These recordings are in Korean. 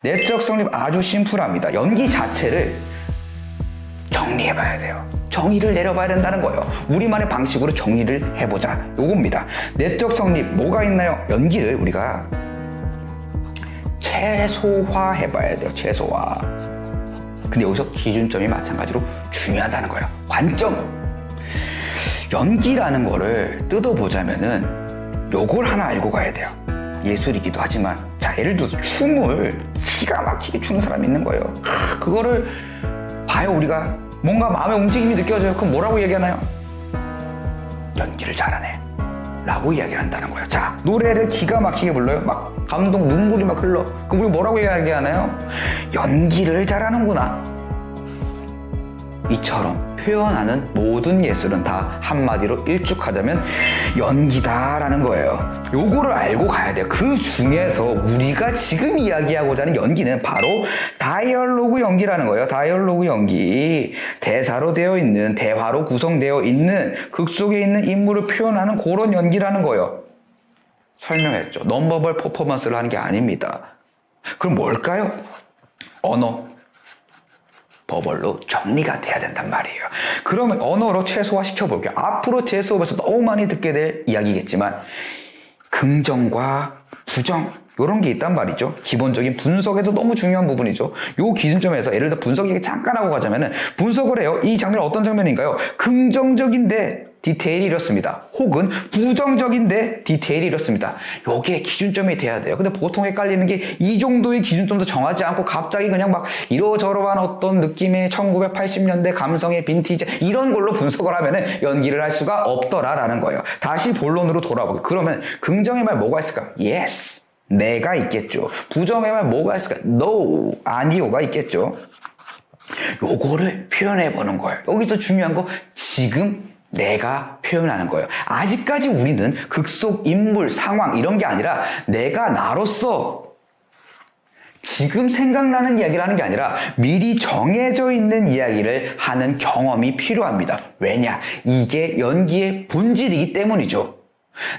내적 성립 아주 심플합니다. 연기 자체를 정리해봐야 돼요. 정의를 내려봐야 된다는 거예요. 우리만의 방식으로 정리를 해보자. 요겁니다. 내적 성립 뭐가 있나요? 연기를 우리가 최소화해봐야 돼요. 최소화. 근데 여기서 기준점이 마찬가지로 중요하다는 거예요. 관점. 연기라는 거를 뜯어보자면은 요걸 하나 알고 가야 돼요. 예술이기도 하지만, 자, 예를 들어서 춤을 기가 막히게 추는 사람이 있는 거예요. 그거를 봐요. 우리가 뭔가 마음의 움직임이 느껴져요. 그럼 뭐라고 얘기하나요? 연기를 잘하네 라고 이야기를 한다는 거예요. 자, 노래를 기가 막히게 불러요. 막 감동 눈물이 막 흘러. 그럼 우리 뭐라고 이야기하나요? 연기를 잘하는구나. 이처럼 표현하는 모든 예술은 다 한마디로 일축하자면 연기다라는 거예요. 요거를 알고 가야 돼요. 그 중에서 우리가 지금 이야기하고자 하는 연기는 바로 다이얼로그 연기라는 거예요. 다이얼로그 연기. 대사로 되어 있는, 대화로 구성되어 있는, 극 속에 있는 인물을 표현하는 그런 연기라는 거예요. 설명했죠. 넘버벌 퍼포먼스를 하는 게 아닙니다. 그럼 뭘까요? 언어. 버벌로 정리가 돼야 된단 말이에요. 그러면 언어로 최소화 시켜볼게요. 앞으로 제 수업에서 너무 많이 듣게 될 이야기겠지만 긍정과 부정 이런 게 있단 말이죠. 기본적인 분석에도 너무 중요한 부분이죠. 요 기준점에서 예를 들어 분석 얘기 잠깐 하고 가자면은 분석을 해요. 이 장면은 어떤 장면인가요? 긍정적인데 디테일이 이렇습니다. 혹은 부정적인데 디테일이 이렇습니다. 요게 기준점이 돼야 돼요. 근데 보통 헷갈리는 게 이 정도의 기준점도 정하지 않고 갑자기 그냥 막 이러저러한 어떤 느낌의 1980년대 감성의 빈티지 이런 걸로 분석을 하면은 연기를 할 수가 없더라라는 거예요. 다시 본론으로 돌아보게. 그러면 긍정의 말 뭐가 있을까? Yes. 내가 있겠죠. 부정의 말 뭐가 있을까? No. 아니요가 있겠죠. 요거를 표현해보는 거예요. 여기서 중요한 거 지금 내가 표현하는 거예요. 아직까지 우리는 극 속 인물, 상황 이런 게 아니라 내가 나로서 지금 생각나는 이야기를 하는 게 아니라 미리 정해져 있는 이야기를 하는 경험이 필요합니다. 왜냐? 이게 연기의 본질이기 때문이죠.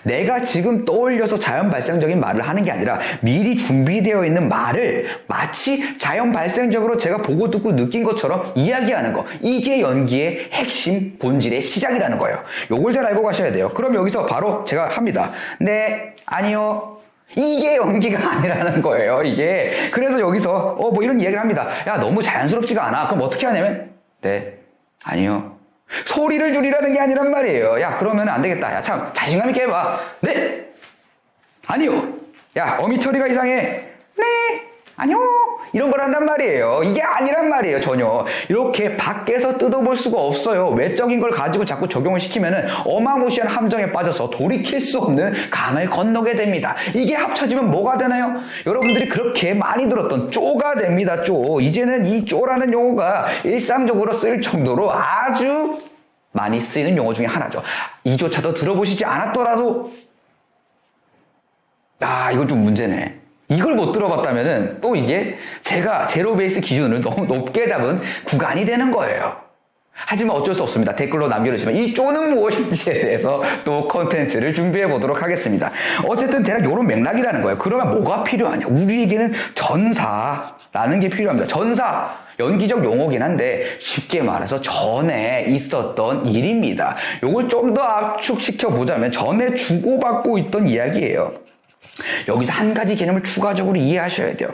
내가 지금 떠올려서 자연 발생적인 말을 하는 게 아니라 미리 준비되어 있는 말을 마치 자연 발생적으로 제가 보고 듣고 느낀 것처럼 이야기하는 거. 이게 연기의 핵심 본질의 시작이라는 거예요. 요걸 잘 알고 가셔야 돼요. 그럼 여기서 바로 제가 합니다. 네, 아니요. 이게 연기가 아니라는 거예요, 이게. 그래서 여기서 뭐 이런 이야기를 합니다. 야, 너무 자연스럽지가 않아. 그럼 어떻게 하냐면 네, 아니요. 소리를 줄이라는 게 아니란 말이에요. 야, 그러면 안 되겠다. 야, 참, 자신감 있게 해봐. 네! 아니요! 야, 어미 처리가 이상해. 네! 아니요! 이런 걸 한단 말이에요. 이게 아니란 말이에요, 전혀. 이렇게 밖에서 뜯어볼 수가 없어요. 외적인 걸 가지고 자꾸 적용을 시키면은 어마무시한 함정에 빠져서 돌이킬 수 없는 강을 건너게 됩니다. 이게 합쳐지면 뭐가 되나요? 여러분들이 그렇게 많이 들었던 쪼가 됩니다, 쪼. 이제는 이 쪼라는 용어가 일상적으로 쓰일 정도로 아주 많이 쓰이는 용어 중에 하나죠. 이조차도 들어보시지 않았더라도 이건 좀 문제네. 이걸 못 들어봤다면은 또 이게 제가 제로 베이스 기준을 너무 높게 잡은 구간이 되는 거예요. 하지만 어쩔 수 없습니다. 댓글로 남겨주시면 이 쪼는 무엇인지에 대해서 또 컨텐츠를 준비해 보도록 하겠습니다. 어쨌든 대략 이런 맥락이라는 거예요. 그러면 뭐가 필요하냐? 우리에게는 전사라는 게 필요합니다. 전사. 연기적 용어긴 한데 쉽게 말해서 전에 있었던 일입니다. 이걸 좀 더 압축시켜 보자면 전에 주고받고 있던 이야기예요. 여기서 한 가지 개념을 추가적으로 이해하셔야 돼요.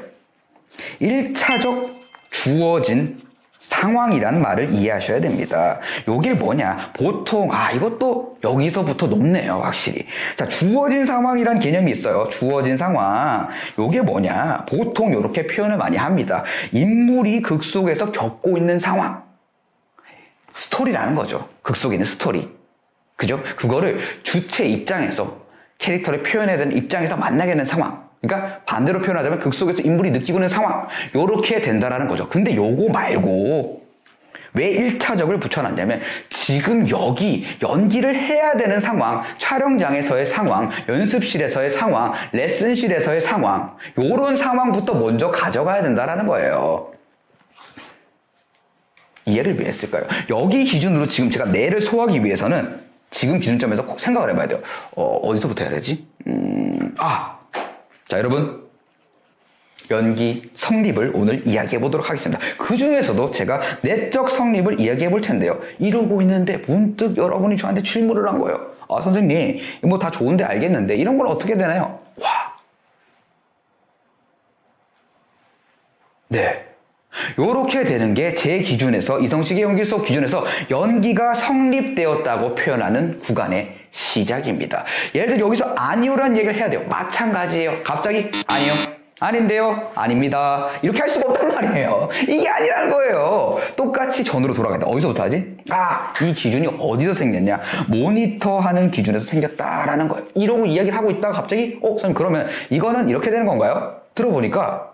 1차적 주어진 상황이라는 말을 이해하셔야 됩니다. 이게 뭐냐? 보통 이것도 여기서부터 높네요, 확실히. 자, 주어진 상황이란 개념이 있어요. 주어진 상황. 이게 뭐냐? 보통 이렇게 표현을 많이 합니다. 인물이 극 속에서 겪고 있는 상황. 스토리라는 거죠. 극 속에 있는 스토리. 그죠? 그거를 주체 입장에서 캐릭터를 표현해야 되는 입장에서 만나게 되는 상황. 그러니까 반대로 표현하자면 극 속에서 인물이 느끼고 있는 상황. 요렇게 된다라는 거죠. 근데 요거 말고 왜 1차적을 붙여놨냐면 지금 여기 연기를 해야 되는 상황, 촬영장에서의 상황, 연습실에서의 상황, 레슨실에서의 상황, 요런 상황부터 먼저 가져가야 된다라는 거예요. 이해를 왜 했을까요? 여기 기준으로 지금 제가 뇌를 소화하기 위해서는 지금 기준점에서 꼭 생각을 해봐야 돼요. 어디서부터 해야 되지? 자, 여러분. 연기 성립을 오늘 이야기해 보도록 하겠습니다. 그 중에서도 제가 내적 성립을 이야기해 볼 텐데요. 이러고 있는데 문득 여러분이 저한테 질문을 한 거예요. 아, 선생님, 뭐 다 좋은데 알겠는데 이런 건 어떻게 되나요? 와. 네. 요렇게 되는 게 제 기준에서, 이성식의 연기 수업 기준에서 연기가 성립되었다고 표현하는 구간의 시작입니다. 예를 들어 여기서 아니요라는 얘기를 해야 돼요. 마찬가지예요. 갑자기 아니요. 아닌데요? 아닙니다. 이렇게 할 수가 없단 말이에요. 이게 아니라는 거예요. 똑같이 전으로 돌아간다. 어디서부터 하지? 이 기준이 어디서 생겼냐? 모니터하는 기준에서 생겼다라는 거예요. 이러고 이야기를 하고 있다가 갑자기 선생님 그러면 이거는 이렇게 되는 건가요? 들어보니까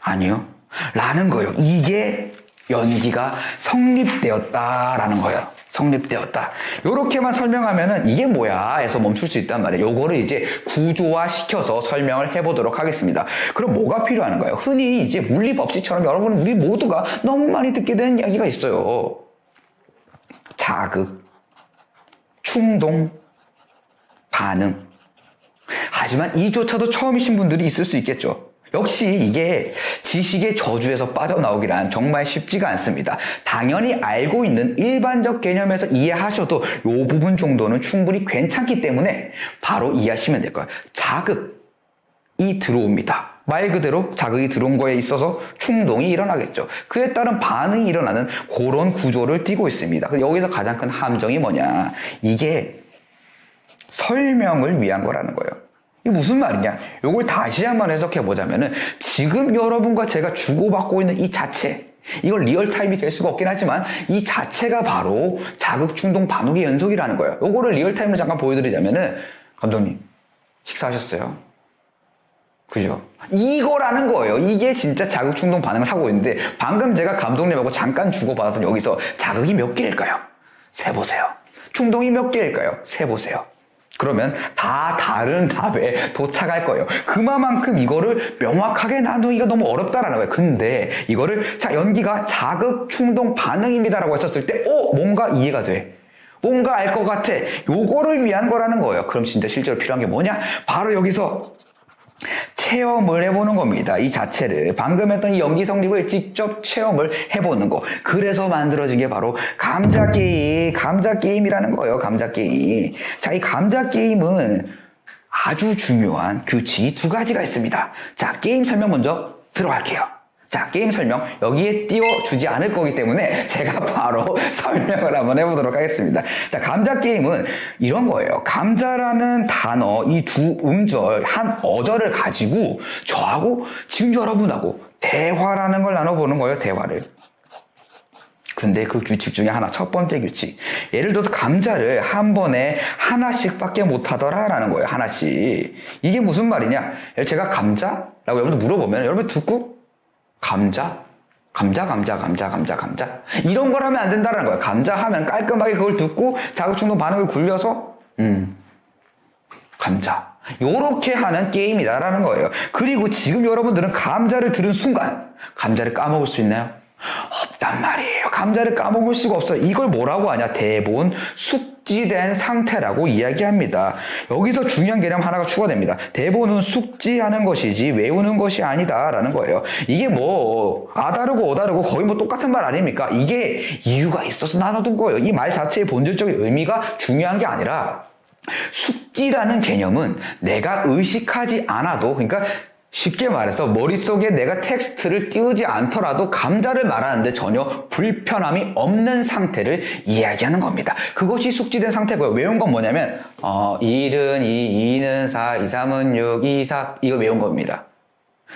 아니요. 라는 거예요. 이게 연기가 성립되었다라는 거예요. 성립되었다. 요렇게만 설명하면은 이게 뭐야 해서 멈출 수 있단 말이에요. 요거를 이제 구조화 시켜서 설명을 해보도록 하겠습니다. 그럼 뭐가 필요한가요? 흔히 이제 물리 법칙처럼 여러분 우리 모두가 너무 많이 듣게 되는 이야기가 있어요. 자극, 충동, 반응. 하지만 이조차도 처음이신 분들이 있을 수 있겠죠. 역시 이게 지식의 저주에서 빠져나오기란 정말 쉽지가 않습니다. 당연히 알고 있는 일반적 개념에서 이해하셔도 이 부분 정도는 충분히 괜찮기 때문에 바로 이해하시면 될 거예요. 자극이 들어옵니다. 말 그대로 자극이 들어온 거에 있어서 충동이 일어나겠죠. 그에 따른 반응이 일어나는 그런 구조를 띠고 있습니다. 여기서 가장 큰 함정이 뭐냐. 이게 설명을 위한 거라는 거예요. 이게 무슨 말이냐? 이걸 다시 한번 해석해 보자면은 지금 여러분과 제가 주고받고 있는 이 자체, 이걸 리얼타임이 될 수가 없긴 하지만 이 자체가 바로 자극, 충동, 반응의 연속이라는 거예요. 이거를 리얼타임으로 잠깐 보여드리자면은 감독님 식사하셨어요? 그죠? 이거라는 거예요. 이게 진짜 자극, 충동, 반응을 하고 있는데 방금 제가 감독님하고 잠깐 주고받았던 여기서 자극이 몇 개일까요? 세보세요. 충동이 몇 개일까요? 세보세요. 그러면 다 다른 답에 도착할 거예요. 그만큼 이거를 명확하게 나누기가 너무 어렵다라는 거예요. 근데 이거를 연기가 자극, 충동, 반응입니다라고 했었을 때 뭔가 이해가 돼. 뭔가 알 것 같아. 요거를 위한 거라는 거예요. 그럼 진짜 실제로 필요한 게 뭐냐? 바로 여기서 체험을 해보는 겁니다. 이 자체를 방금 했던 이 연기 성립을 직접 체험을 해보는 거. 그래서 만들어진 게 바로 감자 게임이라는 거예요. 감자 게임. 자, 이 감자 게임은 아주 중요한 규칙이 두 가지가 있습니다. 자, 게임 설명 먼저 들어갈게요. 자, 게임 설명 여기에 띄워주지 않을 거기 때문에 제가 바로 설명을 한번 해보도록 하겠습니다. 자, 감자 게임은 이런 거예요. 감자라는 단어, 이 두 음절, 한 어절을 가지고 저하고 지금 여러분하고 대화라는 걸 나눠보는 거예요. 대화를. 근데 그 규칙 중에 하나, 첫 번째 규칙. 예를 들어서 감자를 한 번에 하나씩밖에 못 하더라라는 거예요. 하나씩. 이게 무슨 말이냐? 제가 감자라고 여러분들 물어보면 여러분 듣고 감자 이런 걸 하면 안 된다는 거예요. 감자 하면 깔끔하게 그걸 듣고 자극충동 반응을 굴려서 감자 요렇게 하는 게임이다라는 거예요. 그리고 지금 여러분들은 감자를 들은 순간 감자를 까먹을 수 있나요? 없단 말이에요. 감자를 까먹을 수가 없어요. 이걸 뭐라고 하냐? 대본 숙지된 상태라고 이야기합니다. 여기서 중요한 개념 하나가 추가됩니다. 대본은 숙지하는 것이지 외우는 것이 아니다라는 거예요. 이게 뭐 아다르고 어다르고 거의 뭐 똑같은 말 아닙니까? 이게 이유가 있어서 나눠둔 거예요. 이 말 자체의 본질적인 의미가 중요한 게 아니라 숙지라는 개념은 내가 의식하지 않아도, 그러니까 쉽게 말해서 머릿속에 내가 텍스트를 띄우지 않더라도 감자를 말하는데 전혀 불편함이 없는 상태를 이야기하는 겁니다. 그것이 숙지된 상태고요. 외운 건 뭐냐면 1은 2, 2는 4, 2, 3은 6, 2, 4 이거 외운 겁니다.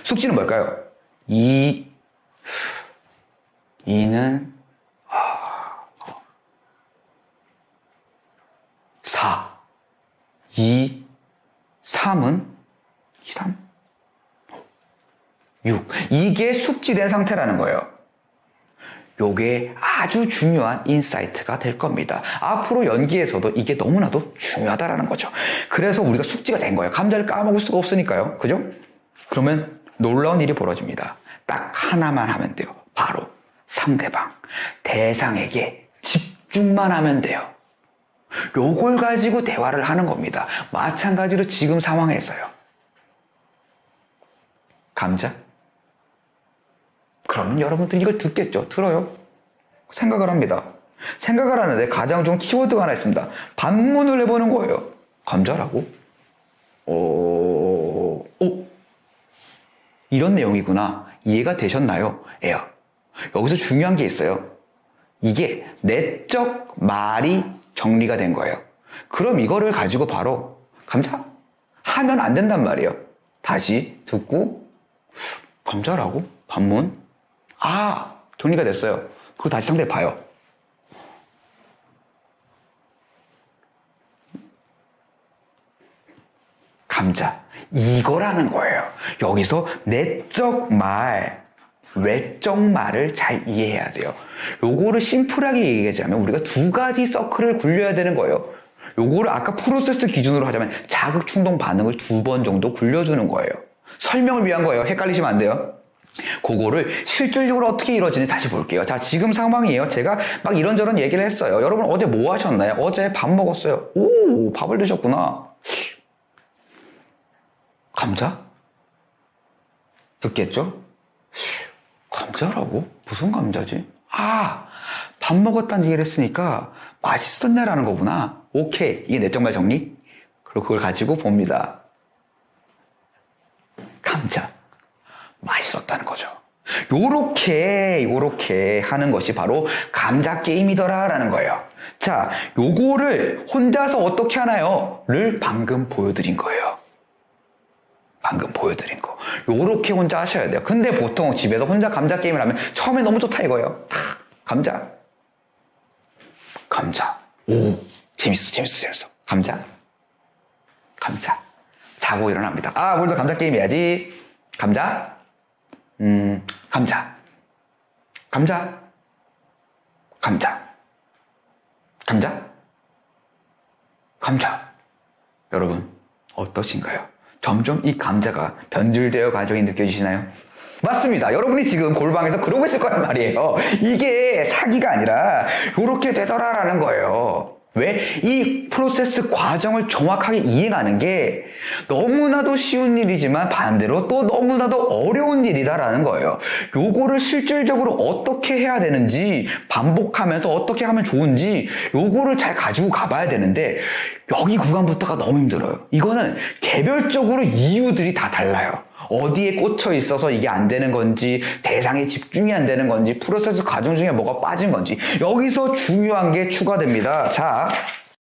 숙지는 뭘까요? 2는 4, 2, 3은 3? 6. 이게 숙지된 상태라는 거예요. 요게 아주 중요한 인사이트가 될 겁니다. 앞으로 연기에서도 이게 너무나도 중요하다라는 거죠. 그래서 우리가 숙지가 된 거예요. 감자를 까먹을 수가 없으니까요. 그죠? 그러면 놀라운 일이 벌어집니다. 딱 하나만 하면 돼요. 바로 상대방, 대상에게 집중만 하면 돼요. 요걸 가지고 대화를 하는 겁니다. 마찬가지로 지금 상황에서요. 감자? 그러면 여러분들 이걸 듣겠죠? 들어요? 생각을 합니다. 생각을 하는데 가장 좋은 키워드가 하나 있습니다. 반문을 해보는 거예요. 감자라고? 이런 내용이구나. 이해가 되셨나요? 예요. 여기서 중요한 게 있어요. 이게 내적 말이 정리가 된 거예요. 그럼 이거를 가지고 바로 감자? 하면 안 된단 말이에요. 다시 듣고 감자라고? 반문? 정리가 됐어요. 그리고 다시 상대 봐요. 감자. 이거라는 거예요. 여기서 내적 말, 외적 말을 잘 이해해야 돼요. 요거를 심플하게 얘기하자면 우리가 두 가지 서클을 굴려야 되는 거예요. 요거를 아까 프로세스 기준으로 하자면 자극, 충동, 반응을 2번 정도 굴려주는 거예요. 설명을 위한 거예요. 헷갈리시면 안 돼요. 그거를 실질적으로 어떻게 이루어지는지 다시 볼게요. 자, 지금 상황이에요. 제가 막 이런저런 얘기를 했어요. 여러분 어제 뭐 하셨나요? 어제 밥 먹었어요. 오, 밥을 드셨구나. 감자? 듣겠죠? 감자라고? 무슨 감자지? 밥 먹었다는 얘기를 했으니까 맛있었네라는 거구나. 오케이. 이게 내적 말 정리? 그리고 그걸 가지고 봅니다. 감자. 맛있었다는 거죠. 요렇게 하는 것이 바로 감자 게임이더라라는 거예요. 자, 요거를 혼자서 어떻게 하나요? 를 방금 보여드린 거예요. 방금 보여드린 거. 요렇게 혼자 하셔야 돼요. 근데 보통 집에서 혼자 감자 게임을 하면 처음에 너무 좋다 이거예요. 감자. 오, 재밌어. 감자. 자고 일어납니다. 오늘도 감자 게임 해야지. 감자. 감자. 여러분, 어떠신가요? 점점 이 감자가 변질되어 가정이 느껴지시나요? 맞습니다. 여러분이 지금 골방에서 그러고 있을 거란 말이에요. 이게 사기가 아니라 이렇게 되더라라는 거예요. 왜? 이 프로세스 과정을 정확하게 이해하는 게 너무나도 쉬운 일이지만 반대로 또 너무나도 어려운 일이다라는 거예요. 요거를 실질적으로 어떻게 해야 되는지 반복하면서 어떻게 하면 좋은지 요거를 잘 가지고 가봐야 되는데 여기 구간부터가 너무 힘들어요. 이거는 개별적으로 이유들이 다 달라요. 어디에 꽂혀 있어서 이게 안 되는 건지, 대상에 집중이 안 되는 건지, 프로세스 과정 중에 뭐가 빠진 건지, 여기서 중요한 게 추가됩니다. 자,